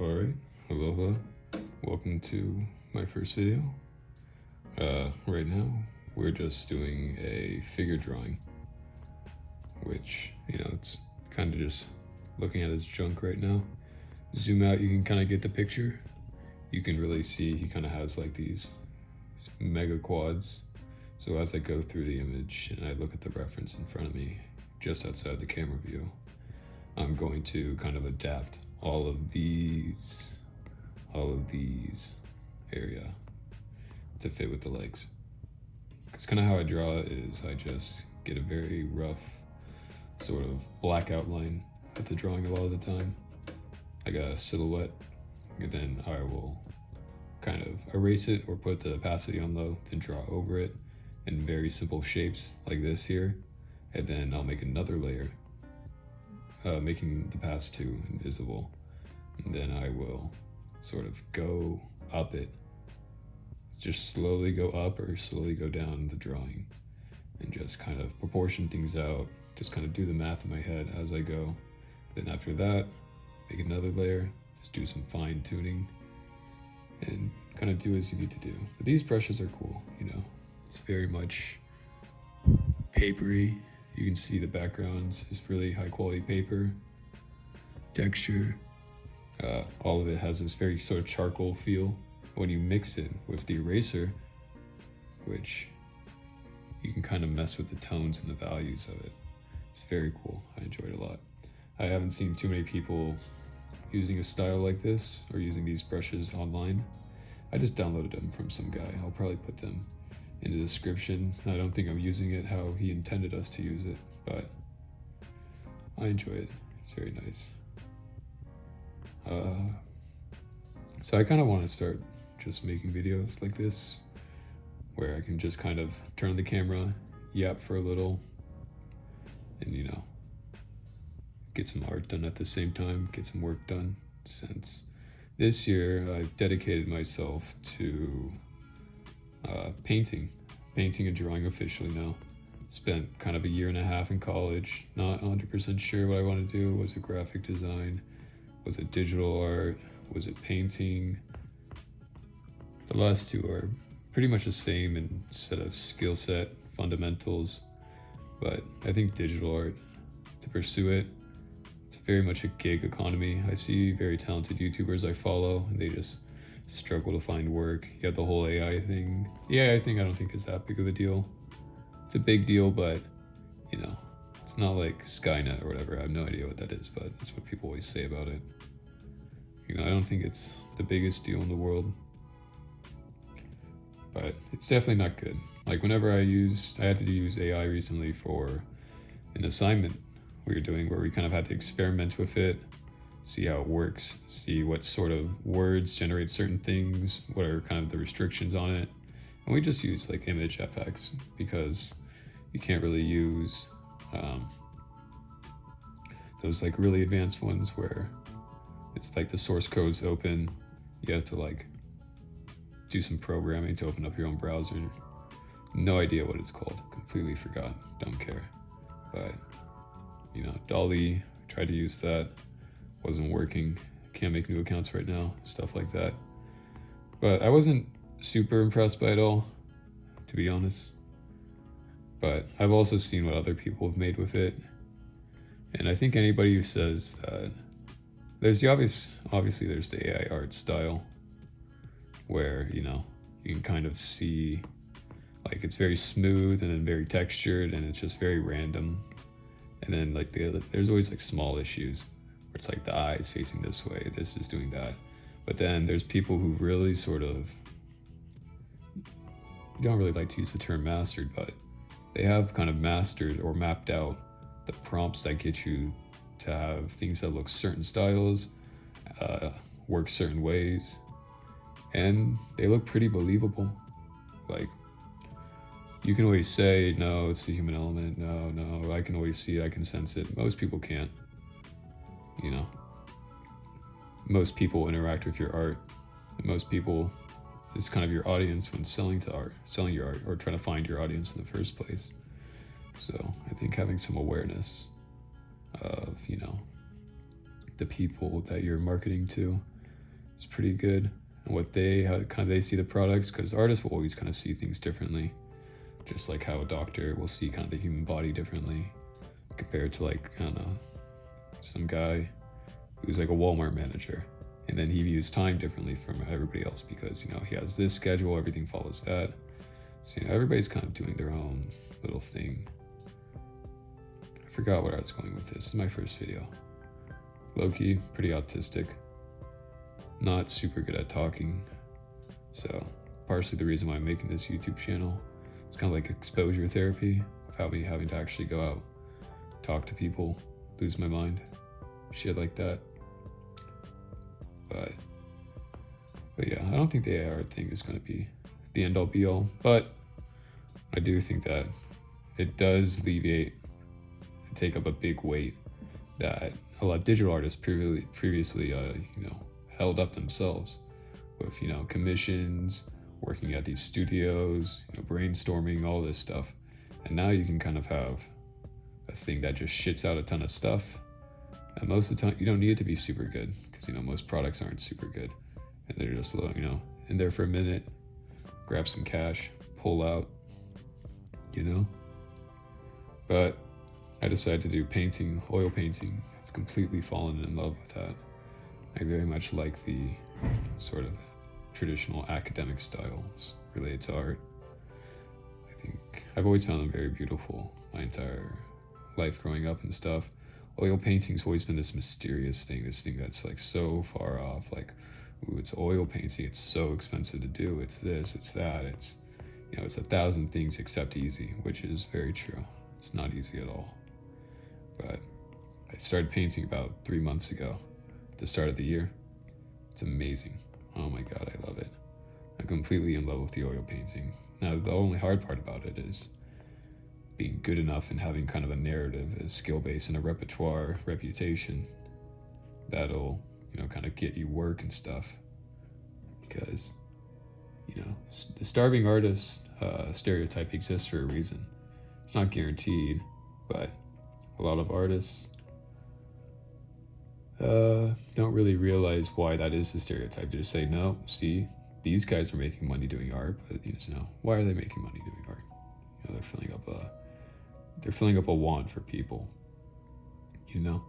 Alright, aloha. Welcome to my first video. Right now, we're just doing a figure drawing, which, it's kind of just looking at his junk right now. Zoom out, you can kind of get the picture. You can really see he kind of has like these mega quads. So as I go through the image and I look at the reference in front of me, just outside the camera view, I'm going to kind of adapt all of these area to fit with the legs. Because kind of how I draw is I just get a very rough sort of black outline with the drawing a lot of the time. I got a silhouette, and then I will kind of erase it or put the opacity on low, then draw over it in very simple shapes like this here, and then I'll make another layer, making the past two invisible, and then I will sort of go up it, just slowly go up or slowly go down the drawing, and just kind of proportion things out, just kind of do the math in my head as I go. Then after that, make another layer, just do some fine tuning, and kind of do as you need to do. But these brushes are cool, it's very much papery. You can see the backgrounds is really high quality paper, texture. All of it has this very sort of charcoal feel. When you mix it with the eraser, which you can kind of mess with the tones and the values of it. It's very cool. I enjoyed it a lot. I haven't seen too many people using a style like this or using these brushes online. I just downloaded them from some guy. I'll probably put them in the description. I don't think I'm using it how he intended us to use it, but I enjoy it. It's very nice. So I kind of want to start just making videos like this, where I can just kind of turn the camera, yap for a little, and get some art done at the same time, get some work done. Since this year I've dedicated myself to painting and drawing officially now. Spent kind of a year and a half in college, not 100% sure what I want to do. Was it graphic design? Was it digital art? Was it painting? The last two are pretty much the same in set of skill set fundamentals, but I think digital art, to pursue it, it's very much a gig economy. I see very talented YouTubers I follow, and they just struggle to find work. You have the whole AI thing. The AI thing I don't think is that big of a deal. It's a big deal, but it's not like Skynet or whatever. I have no idea what that is, but that's what people always say about it. I don't think it's the biggest deal in the world, but it's definitely not good. Like whenever I had to use AI recently for an assignment we were doing where we kind of had to experiment with it, see how it works, see what sort of words generate certain things, what are kind of the restrictions on it. And we just use like image FX because you can't really use those like really advanced ones where it's like the source code's open. You have to like do some programming to open up your own browser. No idea what it's called. Completely forgot. Don't care. But Dolly, tried to use that. Wasn't working. Can't make new accounts right now. Stuff like that. But I wasn't super impressed by it all, to be honest. But I've also seen what other people have made with it. And I think anybody who says that there's the obviously there's the AI art style where, you can kind of see like it's very smooth and then very textured and it's just very random. And then like there's always like small issues where it's like the eyes facing this way, this is doing that. But then there's people who really sort of, you don't really like to use the term mastered, but they have kind of mastered or mapped out the prompts that get you to have things that look certain styles, work certain ways, and they look pretty believable. Like you can always say, no, it's the human element. No, I can always see it, I can sense it. Most people can't. Most people interact with your art. Most people is kind of your audience when selling your art, or trying to find your audience in the first place. So I think having some awareness of, the people that you're marketing to, is pretty good, and what how kind of they see the products, because artists will always kind of see things differently, just like how a doctor will see kind of the human body differently compared to, like, I don't know, some guy who's like a Walmart manager, and then he views time differently from everybody else because, you know, he has this schedule, everything follows that. So, you know, everybody's kind of doing their own little thing. I forgot where I was going with this. This is my first video. Low-key, pretty autistic. Not super good at talking. So, partially the reason why I'm making this YouTube channel. It's kind of like exposure therapy without me having to actually go out, talk to people, lose my mind, shit like that. But yeah, I don't think the AR thing is going to be the end all be all, but I do think that it does alleviate and take up a big weight that a lot of digital artists previously you know, held up themselves with, you know, commissions, working at these studios, you know, brainstorming, all this stuff. And now you can kind of have a thing that just shits out a ton of stuff, and most of the time you don't need it to be super good, because, you know, most products aren't super good, and they're just, you know, in there for a minute, grab some cash, pull out, you know. But I decided to do painting, oil painting. I've completely fallen in love with that. I very much like the sort of traditional academic styles related to art. I think I've always found them very beautiful my entire life growing up and stuff. Oil painting's always been this mysterious thing, this thing that's like so far off, like, ooh, it's oil painting, it's so expensive to do, it's this, it's that, it's, you know, it's 1,000 things except easy, which is very true. It's not easy at all. But I started painting about 3 months ago, at the start of the year. It's amazing. Oh my god, I love it. I'm completely in love with the oil painting. Now, the only hard part about it is being good enough and having kind of a narrative, a skill base, and a reputation that'll, you know, kind of get you work and stuff. Because, you know, the starving artist stereotype exists for a reason. It's not guaranteed, but a lot of artists don't really realize why that is the stereotype. They just say, no, see, these guys are making money doing art, but, you know, why are they making money doing art? You know, they're filling up a want for people, you know,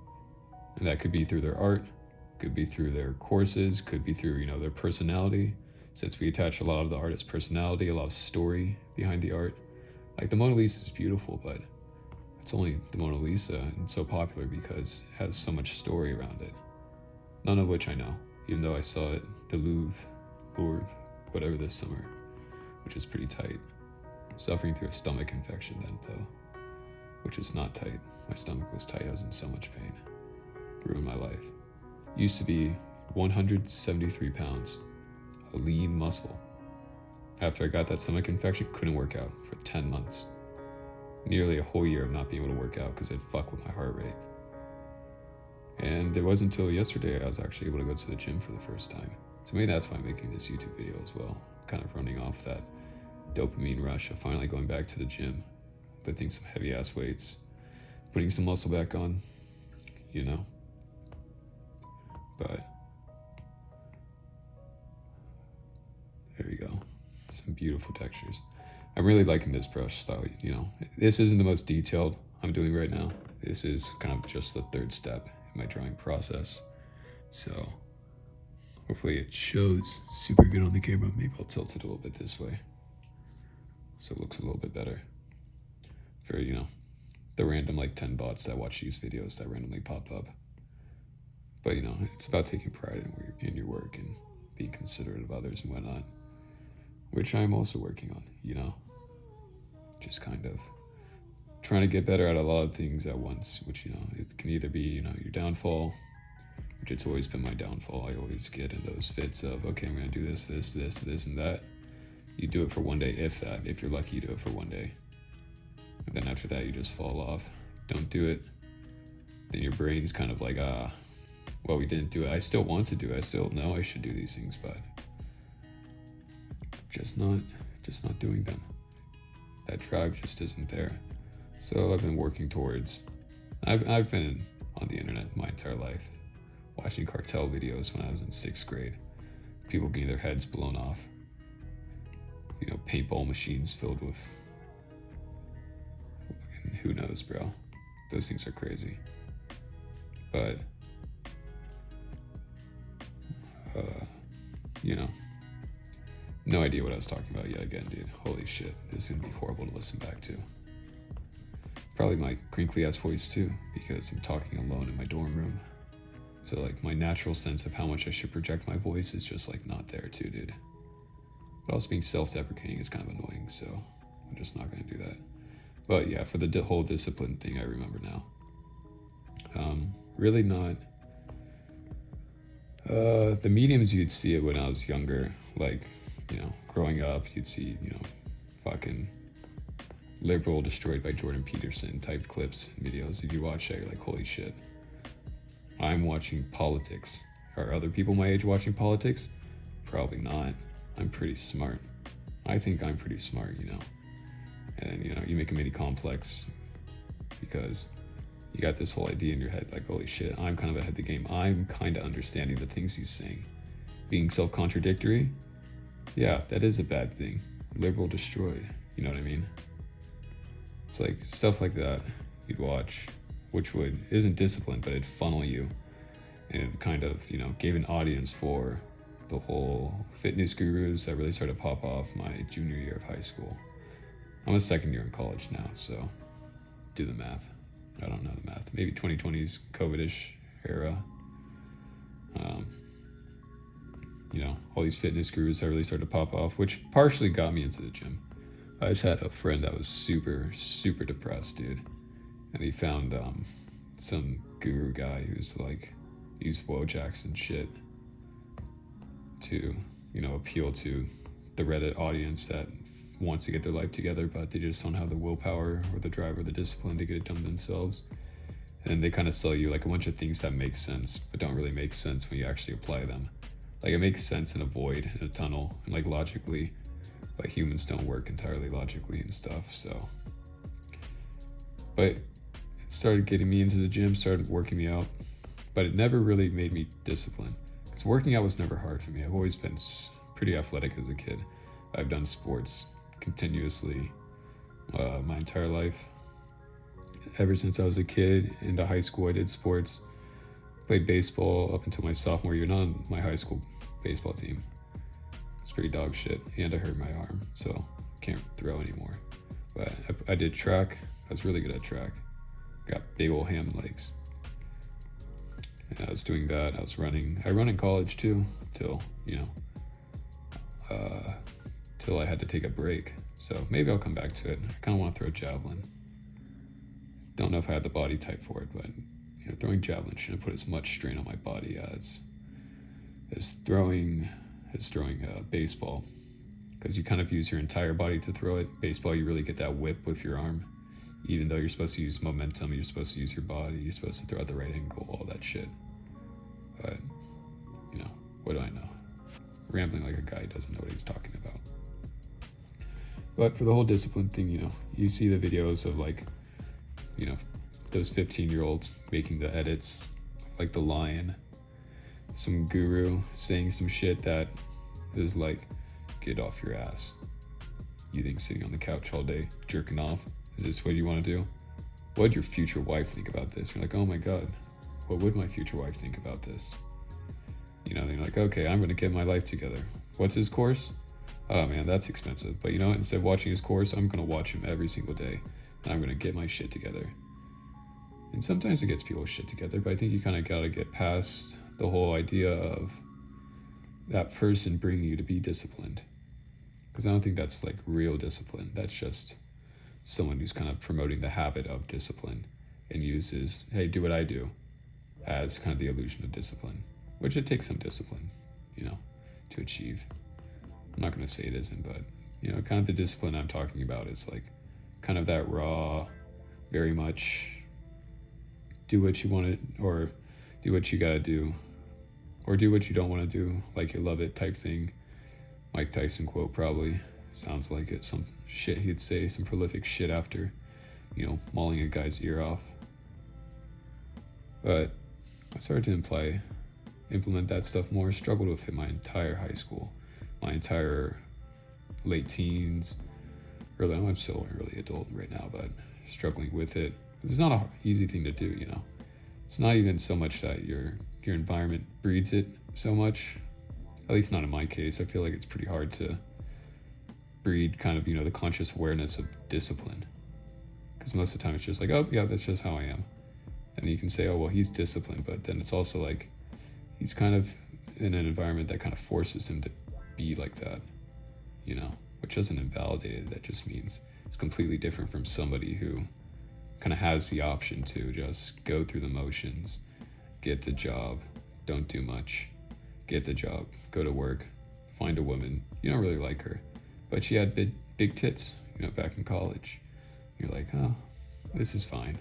and that could be through their art, could be through their courses, could be through, you know, their personality, since we attach a lot of the artist's personality, a lot of story behind the art. Like, the Mona Lisa is beautiful, but it's only the Mona Lisa and so popular because it has so much story around it, none of which I know, even though I saw it, the Louvre, whatever, this summer, which is pretty tight. Suffering through a stomach infection then, though, which is not tight. My stomach was tight. I was in so much pain. Ruined my life. Used to be 173 pounds, a lean muscle. After I got that stomach infection, couldn't work out for 10 months. Nearly a whole year of not being able to work out because it fucked with my heart rate. And it wasn't until yesterday I was actually able to go to the gym for the first time. So maybe that's why I'm making this YouTube video as well. Kind of running off that dopamine rush of finally going back to the gym, lifting some heavy ass weights, putting some muscle back on, you know. But there we go. Some beautiful textures. I'm really liking this brush style, you know. This isn't the most detailed I'm doing right now. This is kind of just the third step in my drawing process. So hopefully it shows super good on the camera. Maybe I'll tilt it a little bit this way so it looks a little bit better for, you know, the random like 10 bots that watch these videos that randomly pop up. But, you know, it's about taking pride in your work and being considerate of others and whatnot, which I'm also working on, you know, just kind of trying to get better at a lot of things at once, which, you know, it can either be, you know, your downfall, which it's always been my downfall. I always get in those fits of, okay, I'm going to do this, and that. You do it for one day, if that. If you're lucky, you do it for one day. And then after that, you just fall off. Don't do it. Then your brain's kind of like, well, we didn't do it. I still want to do it. I still know I should do these things, but just not doing them. That drive just isn't there. So I've been working towards, I've been on the internet my entire life, watching cartel videos when I was in 6th grade. people getting their heads blown off. You know, paintball machines filled with, who knows, bro. Those things are crazy. But, you know, no idea what I was talking about yet again, dude. Holy shit, this is gonna be horrible to listen back to. Probably my crinkly ass voice too, because I'm talking alone in my dorm room. So like my natural sense of how much I should project my voice is just like not there too, dude. But also being self-deprecating is kind of annoying, so I'm just not gonna do that. But yeah, for the whole discipline thing, I remember now. Really not. The mediums, you'd see it when I was younger, like, you know, growing up, you'd see, you know, fucking liberal destroyed by Jordan Peterson type clips and videos. If you watch it, you're like, holy shit. I'm watching politics. Are other people my age watching politics? Probably not. I'm pretty smart. I think I'm pretty smart, you know. And, you know, you make a mini complex because you got this whole idea in your head, like, holy shit, I'm kind of ahead of the game. I'm kind of understanding the things he's saying. Being self-contradictory, yeah, that is a bad thing. Liberal destroyed, you know what I mean? It's like stuff like that you'd watch, which isn't discipline, but it'd funnel you. And it kind of, you know, gave an audience for the whole fitness gurus that really started to pop off my junior year of high school. I'm a second year in college now, so do the math. I don't know the math. Maybe 2020's COVID-ish era. You know, all these fitness gurus that really started to pop off, which partially got me into the gym. I just had a friend that was super, super depressed, dude. And he found some guru guy who's like, used Wojaks and shit to, you know, appeal to the Reddit audience that wants to get their life together, but they just don't have the willpower or the drive or the discipline to get it done themselves. And they kind of sell you like a bunch of things that make sense, but don't really make sense when you actually apply them. Like it makes sense in a void, in a tunnel, and like logically, but humans don't work entirely logically and stuff, so. But it started getting me into the gym, started working me out, but it never really made me disciplined. Because working out was never hard for me. I've always been pretty athletic as a kid. I've done sports continuously my entire life. Ever since I was a kid, into high school I did sports. Played baseball up until my sophomore year, not on my high school baseball team. It's pretty dog shit, and I hurt my arm, so can't throw anymore. But I did track. I was really good at track. Got big old ham legs. And I was doing that. I was running. I run in college too, till, you know, till I had to take a break. So maybe I'll come back to it. I kind of want to throw javelin. Don't know if I had the body type for it, but you know, throwing javelin shouldn't put as much strain on my body as throwing baseball, because you kind of use your entire body to throw it. Baseball, you really get that whip with your arm, even though you're supposed to use momentum, you're supposed to use your body, you're supposed to throw at the right angle, all that shit. But you know, what do I know? Rambling like a guy who doesn't know what he's talking about. But for the whole discipline thing, you know, you see the videos of like, you know, those 15-year-olds making the edits, like The Lion, some guru saying some shit that is like, get off your ass. You think sitting on the couch all day jerking off, is this what you want to do? What would your future wife think about this? You're like, oh my god, what would my future wife think about this? You know, they're like, okay, I'm gonna get my life together. What's his course? Oh man, that's expensive. But you know what, instead of watching his course, I'm gonna watch him every single day, and I'm gonna get my shit together. And sometimes it gets people's shit together, but I think you kind of gotta get past the whole idea of that person bringing you to be disciplined. Because I don't think that's like real discipline. That's just someone who's kind of promoting the habit of discipline and uses, hey, do what I do, as kind of the illusion of discipline, which it takes some discipline, you know, to achieve. I'm not going to say it isn't, but, you know, kind of the discipline I'm talking about is like kind of that raw, very much do what you want to, or do what you got to do, or do what you don't want to do, like you love it type thing. Mike Tyson quote probably sounds like it, some shit he'd say, some prolific shit after, you know, mauling a guy's ear off. But I started to imply implement that stuff more. Struggled with it my entire high school, my entire late teens. Really, I'm still really adult right now, but struggling with it. It's not an easy thing to do, you know. It's not even so much that your environment breeds it so much. At least not in my case. I feel like it's pretty hard to breed kind of, you know, the conscious awareness of discipline. Because most of the time it's just like, oh yeah, that's just how I am. And you can say, oh well, he's disciplined, but then it's also like he's kind of in an environment that kind of forces him to be like that, you know, which doesn't invalidate it. That just means it's completely different from somebody who kind of has the option to just go through the motions, get the job, don't do much, get the job, go to work, find a woman. You don't really like her, but she had big tits, you know, back in college. You're like, oh, this is fine.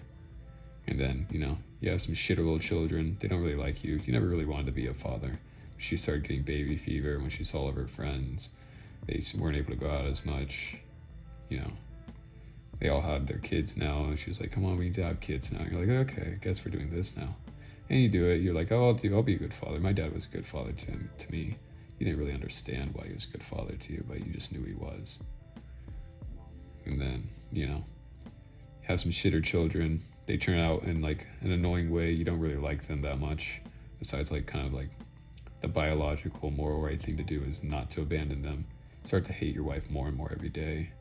And then, you know, you have some shit little children. They don't really like you. You never really wanted to be a father. She started getting baby fever when she saw all of her friends. They weren't able to go out as much. You know, they all had their kids now. And she was like, come on, we need to have kids now. You're like, okay, I guess we're doing this now. And you do it. You're like, oh, I'll be a good father. My dad was a good father to me. You didn't really understand why he was a good father to you, but you just knew he was. And then, you know, have some shitter children. They turn out in like an annoying way. You don't really like them that much. Besides like kind of like the biological moral right thing to do is not to abandon them. Start to hate your wife more and more every day.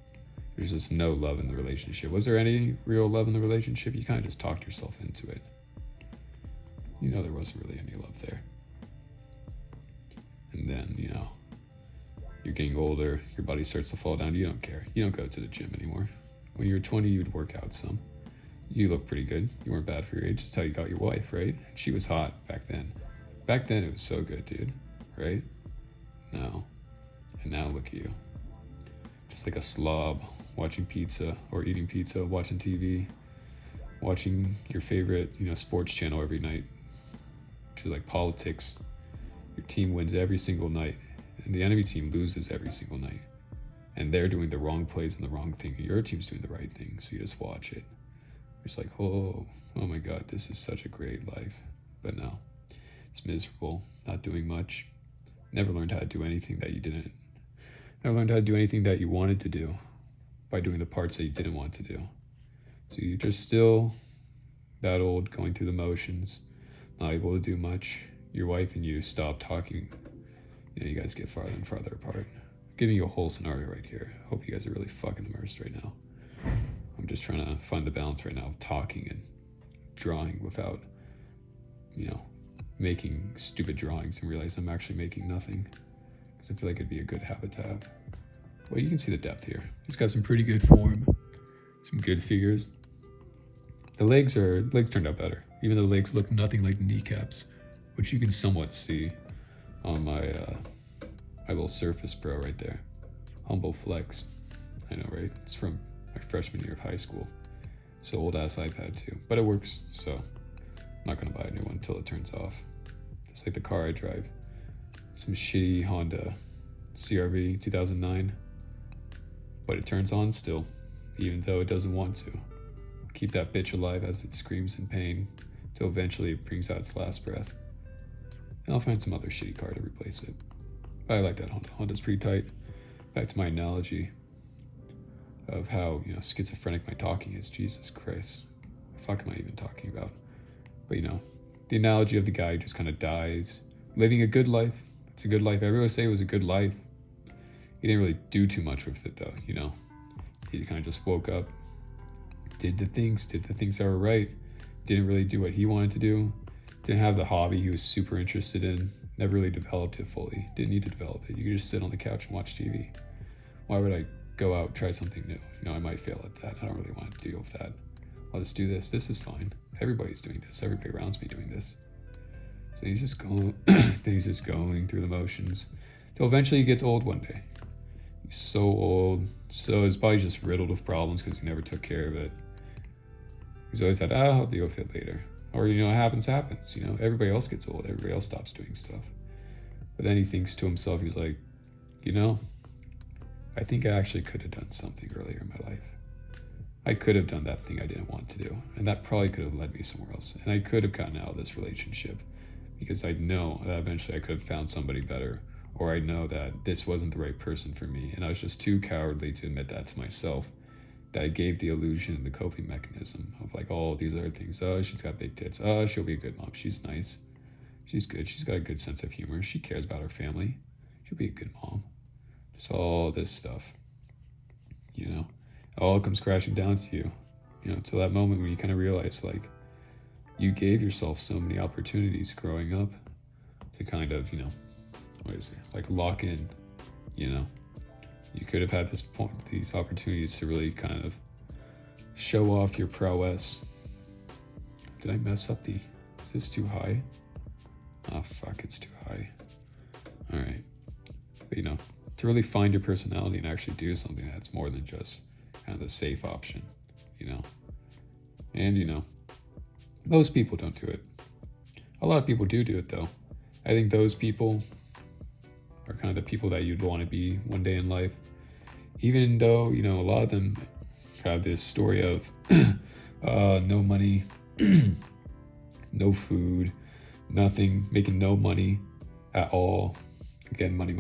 There's just no love in the relationship. Was there any real love in the relationship? You kind of just talked yourself into it. You know there wasn't really any love there. And then, you know, you're getting older, your body starts to fall down. You don't care. You don't go to the gym anymore. When you were 20, you'd work out some. You look pretty good. You weren't bad for your age. That's how you got your wife, right? She was hot back then. Back then it was so good, dude. Right? No. And now look at you. Just like a slob, watching pizza or eating pizza, watching TV, watching your favorite, you know, sports channel every night. Which is like politics. Your team wins every single night, and the enemy team loses every single night. And they're doing the wrong plays and the wrong thing, and your team's doing the right thing, so you just watch it. It's like, oh my God, this is such a great life. But no, it's miserable, not doing much. Never learned how to do anything that you didn't. Never learned how to do anything that you wanted to do by doing the parts that you didn't want to do. So you're just still that old, going through the motions, not able to do much. Your wife and you stop talking. You know, you guys get farther and farther apart. I'm giving you a whole scenario right here. I hope you guys are really fucking immersed right now. I'm just trying to find the balance right now of talking and drawing without, you know, making stupid drawings and realize I'm actually making nothing. Because I feel like it'd be a good habit to have. Well, you can see the depth here. He's got some pretty good form. Some good figures. The legs turned out better. Even though the legs look nothing like kneecaps, which you can somewhat see on my my little Surface Pro right there. Humble flex. I know, right? It's from my freshman year of high school. It's an old ass iPad too, but it works, so I'm not gonna buy a new one until it turns off. It's like the car I drive. Some shitty Honda CRV 2009, but it turns on still, even though it doesn't want to. Keep that bitch alive as it screams in pain, till eventually it brings out its last breath. And I'll find some other shitty car to replace it. But I like that Honda. Honda's pretty tight. Back to my analogy of how, you know, schizophrenic my talking is. Jesus Christ. What the fuck am I even talking about? But, you know, the analogy of the guy who just kind of dies, living a good life. It's a good life. Everyone would say it was a good life. He didn't really do too much with it, though, you know. He kind of just woke up, did the things that were right, didn't really do what he wanted to do, didn't have the hobby he was super interested in, never really developed it fully, didn't need to develop it. You could just sit on the couch and watch TV. Why would I go out and try something new? You know, I might fail at that. I don't really want to deal with that. I'll just do this. This is fine. Everybody's doing this. Everybody around me doing this. So he's just going, through the motions till eventually he gets old one day. He's so old, so his body's just riddled with problems because he never took care of it. He's always said, I'll deal with it later. Or, you know, happens. You know, everybody else gets old. Everybody else stops doing stuff. But then he thinks to himself, he's like, you know, I think I actually could have done something earlier in my life. I could have done that thing I didn't want to do. And that probably could have led me somewhere else. And I could have gotten out of this relationship. because I know that eventually I could have found somebody better, or I know that this wasn't the right person for me, and I was just too cowardly to admit that to myself, that I gave the illusion, the coping mechanism of like, oh, these other things. Oh, she's got big tits. Oh, she'll be a good mom. She's nice. She's good. She's got a good sense of humor. She cares about her family. She'll be a good mom. Just all this stuff, you know, it all comes crashing down to you, you know, to that moment when you kind of realize like you gave yourself so many opportunities growing up to kind of, you know, what is it, like lock in, you know, you could have had these opportunities to really kind of show off your prowess. Did I mess up is this too high? Oh fuck, it's too high. All right, but you know, to really find your personality and actually do something that's more than just kind of the safe option, you know. And you know, most people don't do it. A lot of people do it though. I think those people are kind of the people that you'd want to be one day in life, even though, you know, a lot of them have this story of no money, no food, nothing, making no money at all. Again, money.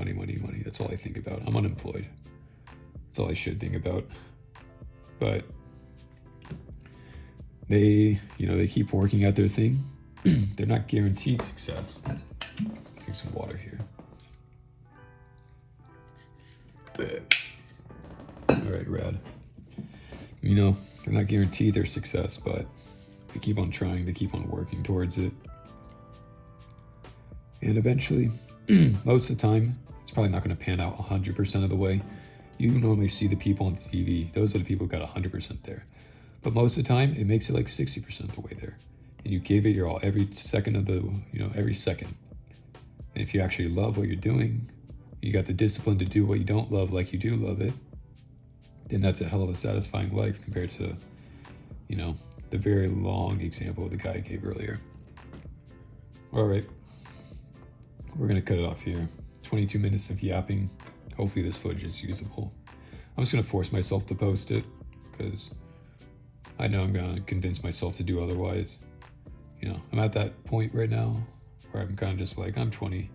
That's all I think about. I'm unemployed. That's all I should think about. But they, you know, they keep working at their thing. They're not guaranteed success. Drink some water here. All right, rad. You know, they're not guaranteed their success, but they keep on trying. They keep on working towards it. And eventually, most of the time, it's probably not going to pan out 100% of the way. You normally see the people on TV. Those are the people who got 100% there. But most of the time, it makes it like 60% of the way there. And you gave it your all every second of the, you know, every second. And if you actually love what you're doing, you got the discipline to do what you don't love like you do love it, then that's a hell of a satisfying life compared to, you know, the very long example the guy gave earlier. All right. We're going to cut it off here. 22 minutes of yapping. Hopefully this footage is usable. I'm just going to force myself to post it because I know I'm going to convince myself to do otherwise. You know, I'm at that point right now where I'm kind of just like, I'm 20.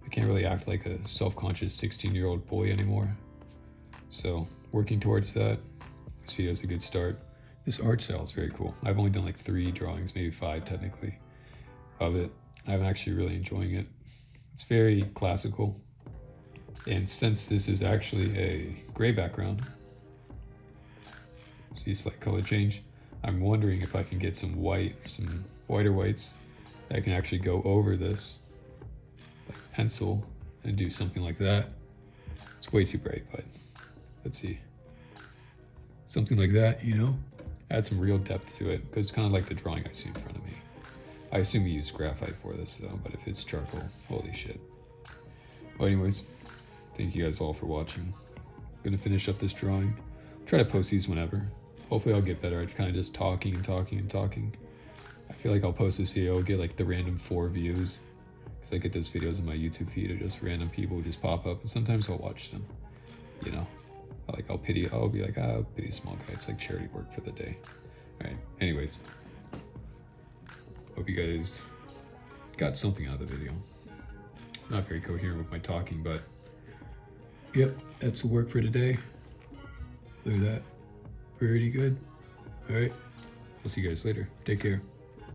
I can't really act like a self-conscious 16-year-old boy anymore. So working towards that, this video is a good start. This art style is very cool. I've only done like 3 drawings, maybe 5 technically, of it. I'm actually really enjoying it. It's very classical. And since this is actually a gray background, see slight color change, I'm wondering if I can get some white, some whiter whites that I can actually go over this, like pencil, and do something like that. It's way too bright, but let's see. Something like that, you know? Add some real depth to it, because it's kind of like the drawing I see in front of me. I assume you use graphite for this though, but if it's charcoal, holy shit. Well, anyways, thank you guys all for watching. I'm gonna finish up this drawing. Try to post these whenever. Hopefully I'll get better at kind of just talking. I feel like I'll post this video, I'll get like the random 4 views. Because I get those videos on my YouTube feed of just random people who just pop up, and sometimes I'll watch them. You know, I'll be like, I'll pity a small guy. It's like charity work for the day. All right, anyways. Hope you guys got something out of the video. Not very coherent with my talking, but yep, that's the work for today. Look at that. Pretty good. All right, I'll see you guys later. Take care.